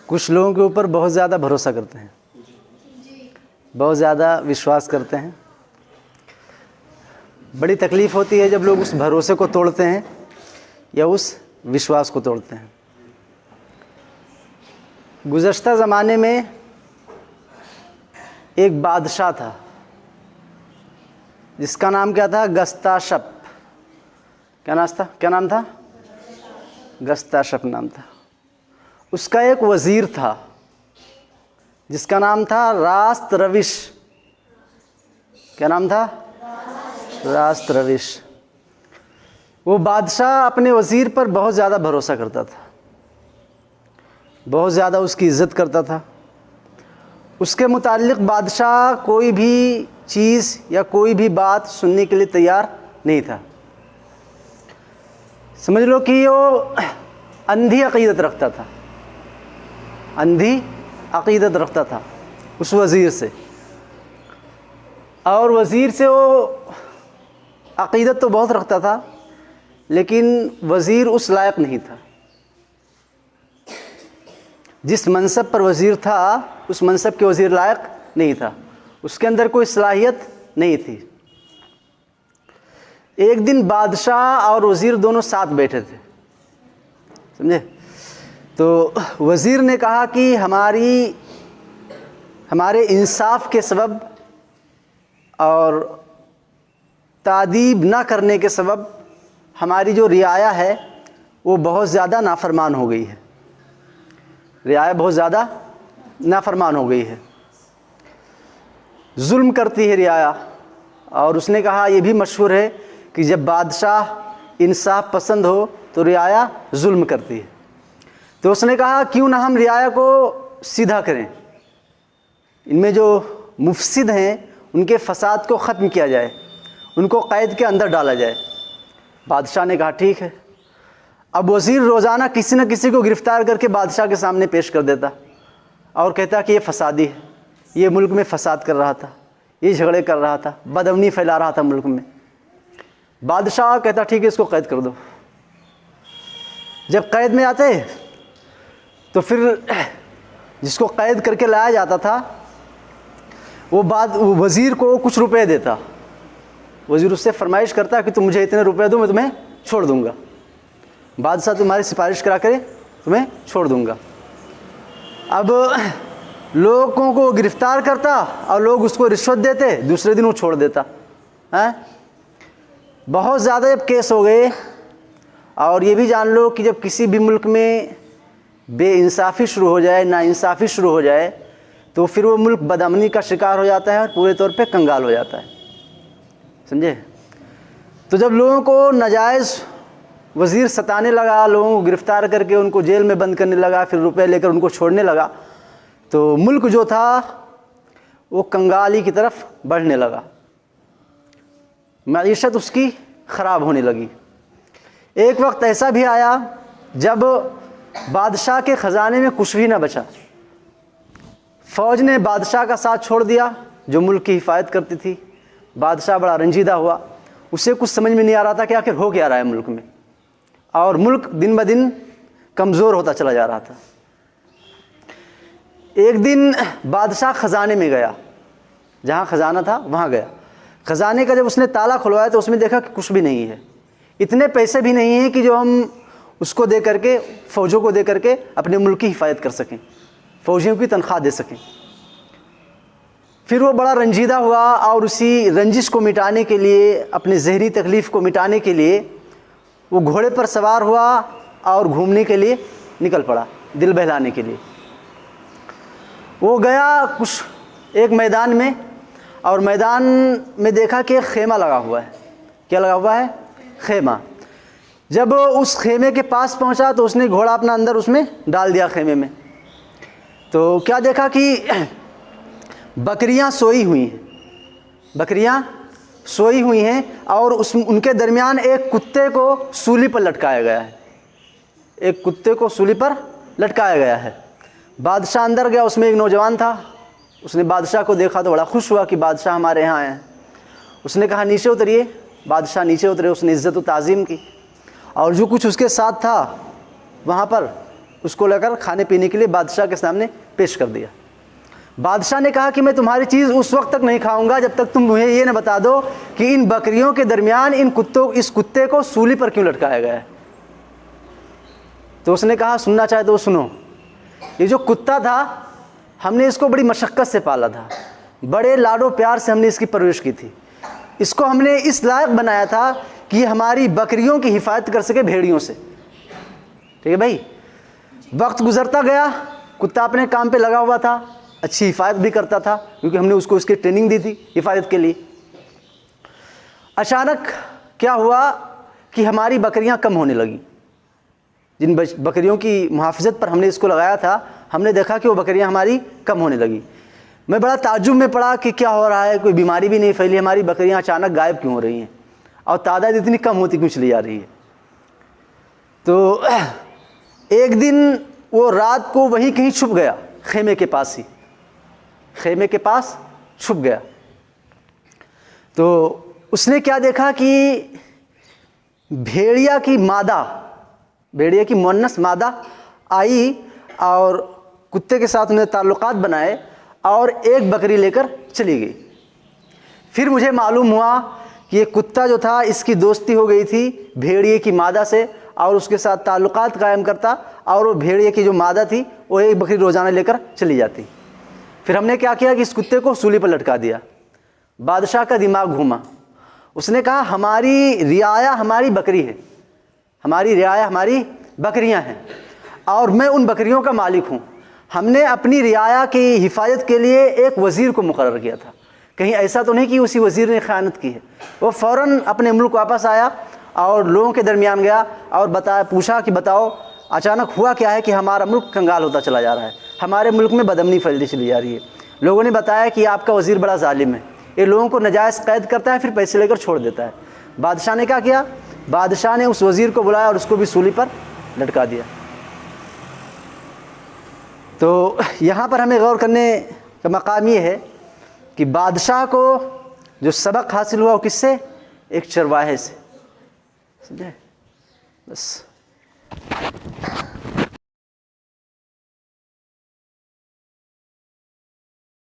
کچھ لوگوں کے اوپر بہت زیادہ بھروسہ کرتے ہیں، بہت زیادہ وشواس کرتے ہیں. بڑی تکلیف ہوتی ہے جب لوگ اس بھروسے کو توڑتے ہیں یا اس وشواس کو توڑتے ہیں. گزشتہ زمانے میں ایک بادشاہ تھا جس کا نام کیا تھا؟ گستاشپ. کیا نام تھا؟ گستاشپ نام تھا. اس کا ایک وزیر تھا جس کا نام تھا راست روش. کیا نام تھا؟ راست روش. وہ بادشاہ اپنے وزیر پر بہت زیادہ بھروسہ کرتا تھا، بہت زیادہ اس کی عزت کرتا تھا. اس کے متعلق بادشاہ کوئی بھی چیز یا کوئی بھی بات سننے کے لیے تیار نہیں تھا. سمجھ لو کہ وہ اندھی عقیدت رکھتا تھا، اندھی عقیدت رکھتا تھا اس وزیر سے. اور وزیر سے وہ عقیدت تو بہت رکھتا تھا لیکن وزیر اس لائق نہیں تھا. جس منصب پر وزیر تھا اس منصب کے وزیر لائق نہیں تھا، اس کے اندر کوئی صلاحیت نہیں تھی. ایک دن بادشاہ اور وزیر دونوں ساتھ بیٹھے تھے، سمجھے؟ تو وزیر نے کہا کہ ہمارے انصاف کے سبب اور تادیب نہ کرنے کے سبب ہماری جو رعایا ہے وہ بہت زیادہ نافرمان ہو گئی ہے. رعایا بہت زیادہ نافرمان ہو گئی ہے، ظلم کرتی ہے رعایا. اور اس نے کہا یہ بھی مشہور ہے کہ جب بادشاہ انصاف پسند ہو تو رعایا ظلم کرتی ہے. تو اس نے کہا کیوں نہ ہم رعایا کو سیدھا کریں، ان میں جو مفسد ہیں ان کے فساد کو ختم کیا جائے، ان کو قید کے اندر ڈالا جائے. بادشاہ نے کہا ٹھیک ہے. اب وزیر روزانہ کسی نہ کسی کو گرفتار کر کے بادشاہ کے سامنے پیش کر دیتا اور کہتا کہ یہ فسادی ہے، یہ ملک میں فساد کر رہا تھا، یہ جھگڑے کر رہا تھا، بدامنی پھیلا رہا تھا ملک میں. بادشاہ کہتا ٹھیک ہے اس کو قید کر دو. جب قید میں آتے تو پھر جس کو قید کر کے لایا جاتا تھا وہ وزیر کو کچھ روپے دیتا. وزیر اس سے فرمائش کرتا کہ تم مجھے اتنے روپے دو میں تمہیں چھوڑ دوں گا. بادشاہ تمہاری سفارش کرا کرے تمہیں چھوڑ دوں گا. اب لوگوں کو گرفتار کرتا اور لوگ اس کو رشوت دیتے، دوسرے دن وہ چھوڑ دیتا. بہت زیادہ جب کیس ہو گئے. اور یہ بھی جان لو کہ جب کسی بھی ملک میں بے انصافی شروع ہو جائے، ناانصافی شروع ہو جائے تو پھر وہ ملک بدامنی کا شکار ہو جاتا ہے اور پورے طور پہ کنگال ہو جاتا ہے، سمجھے؟ تو جب لوگوں کو ناجائز وزیر ستانے لگا، لوگوں کو گرفتار کر کے ان کو جیل میں بند کرنے لگا، پھر روپے لے کر ان کو چھوڑنے لگا، تو ملک جو تھا وہ کنگالی کی طرف بڑھنے لگا، معیشت اس کی خراب ہونے لگی. ایک وقت ایسا بھی آیا جب بادشاہ کے خزانے میں کچھ بھی نہ بچا. فوج نے بادشاہ کا ساتھ چھوڑ دیا جو ملک کی حفاظت کرتی تھی. بادشاہ بڑا رنجیدہ ہوا، اسے کچھ سمجھ میں نہیں آ رہا تھا کہ آخر ہو کیا رہا ہے ملک میں، اور ملک دن بدن کمزور ہوتا چلا جا رہا تھا. ایک دن بادشاہ خزانے میں گیا، جہاں خزانہ تھا وہاں گیا. خزانے کا جب اس نے تالا کھلوایا تو اس میں دیکھا کہ کچھ بھی نہیں ہے. اتنے پیسے بھی نہیں ہیں کہ جو ہم اس کو دے کر کے، فوجوں کو دے کر کے اپنے ملک کی حفاظت کر سکیں، فوجیوں کی تنخواہ دے سکیں. پھر وہ بڑا رنجیدہ ہوا اور اسی رنجش کو مٹانے کے لیے، اپنی ذہنی تکلیف کو مٹانے کے لیے وہ گھوڑے پر سوار ہوا اور گھومنے کے لیے نکل پڑا، دل بہلانے کے لیے. وہ گیا کچھ ایک میدان میں، اور میدان میں دیکھا کہ ایک خیمہ لگا ہوا ہے. کیا لگا ہوا ہے؟ خیمہ. جب اس خیمے کے پاس پہنچا تو اس نے گھوڑا اپنا اندر اس میں ڈال دیا خیمے میں. تو کیا دیکھا کہ بکریاں سوئی ہوئی ہیں، بکریاں سوئی ہوئی ہیں، اور ان کے درمیان ایک کتے کو سولی پر لٹکایا گیا ہے، ایک کتے کو سولی پر لٹکایا گیا ہے. بادشاہ اندر گیا، اس میں ایک نوجوان تھا. اس نے بادشاہ کو دیکھا تو بڑا خوش ہوا کہ بادشاہ ہمارے یہاں آئے ہیں. اس نے کہا نیچے اتریے. بادشاہ نیچے اترے، اس نے عزت و تعظیم کی، اور جو کچھ اس کے ساتھ تھا وہاں پر اس کو لے کر کھانے پینے کے لیے بادشاہ کے سامنے پیش کر دیا. بادشاہ نے کہا کہ میں تمہاری چیز اس وقت تک نہیں کھاؤں گا جب تک تم مجھے یہ نہ بتا دو کہ ان بکریوں کے درمیان اس کتے کو سولی پر کیوں لٹکایا گیا ہے. تو اس نے کہا سننا چاہے تو سنو. یہ جو کتا تھا ہم نے اس کو بڑی مشقت سے پالا تھا, بڑے لاڈ و پیار سے ہم نے اس کی پرورش کی تھی. اس کو ہم نے اس لائق بنایا تھا کہ یہ ہماری بکریوں کی حفاظت کر سکے بھیڑیوں سے. ٹھیک ہے بھائی. وقت گزرتا گیا, کتا اپنے کام پہ لگا ہوا تھا, اچھی حفاظت بھی کرتا تھا کیونکہ ہم نے اس کو اس کی ٹریننگ دی تھی حفاظت کے لیے. اچانک کیا ہوا کہ ہماری بکریاں کم ہونے لگیں. جن بکریوں کی محافظت پر ہم نے اس کو لگایا تھا, ہم نے دیکھا کہ وہ بکریاں ہماری کم ہونے لگیں. میں بڑا تعجب میں پڑا کہ کیا ہو رہا ہے, کوئی بیماری بھی نہیں پھیلی, ہماری بکریاں اچانک غائب کیوں ہو رہی ہیں اور تعداد اتنی کم ہوتی کیوں چلی جا رہی ہے. تو ایک دن وہ رات کو وہیں کہیں چھپ گیا, خیمے کے پاس ہی, خیمے کے پاس چھپ گیا. تو اس نے کیا دیکھا کہ بھیڑیا کی مؤنث مادہ آئی اور کتے کے ساتھ انہیں تعلقات بنائے اور ایک بکری لے کر چلی گئی. پھر مجھے معلوم ہوا کہ یہ کتا جو تھا اس کی دوستی ہو گئی تھی بھیڑیے کی مادہ سے اور اس کے ساتھ تعلقات قائم کرتا, اور وہ بھیڑیے کی جو مادہ تھی وہ ایک بکری روزانہ لے کر چلی جاتی. پھر ہم نے کیا کیا کہ اس کتے کو سولی پر لٹکا دیا. بادشاہ کا دماغ گھوما. اس نے کہا ہماری رعایا ہماری بکری ہے, ہماری رعایا ہماری بکریاں ہیں اور میں ان بکریوں کا مالک ہوں. ہم نے اپنی رعایا کی حفاظت کے لیے ایک وزیر کو مقرر کیا تھا. کہیں ایسا تو نہیں کہ اسی وزیر نے خیانت کی ہے. وہ فوراً اپنے ملک واپس آیا اور لوگوں کے درمیان گیا اور پوچھا کہ بتاؤ اچانک ہوا کیا ہے کہ ہمارا ملک کنگال ہوتا چلا جا رہا ہے, ہمارے ملک میں بدامنی پھیلتی چلی جا رہی ہے. لوگوں نے بتایا کہ آپ کا وزیر بڑا ظالم ہے, یہ لوگوں کو ناجائز قید کرتا ہے پھر پیسے لے کر چھوڑ دیتا ہے. بادشاہ نے کیا کیا, بادشاہ نے اس وزیر کو بلایا اور اس کو بھی سولی پر لٹکا دیا. تو یہاں پر ہمیں غور کرنے کا مقام یہ ہے کہ بادشاہ کو جو سبق حاصل ہوا وہ کس سے, ایک چرواہے سے. سمجھے بس.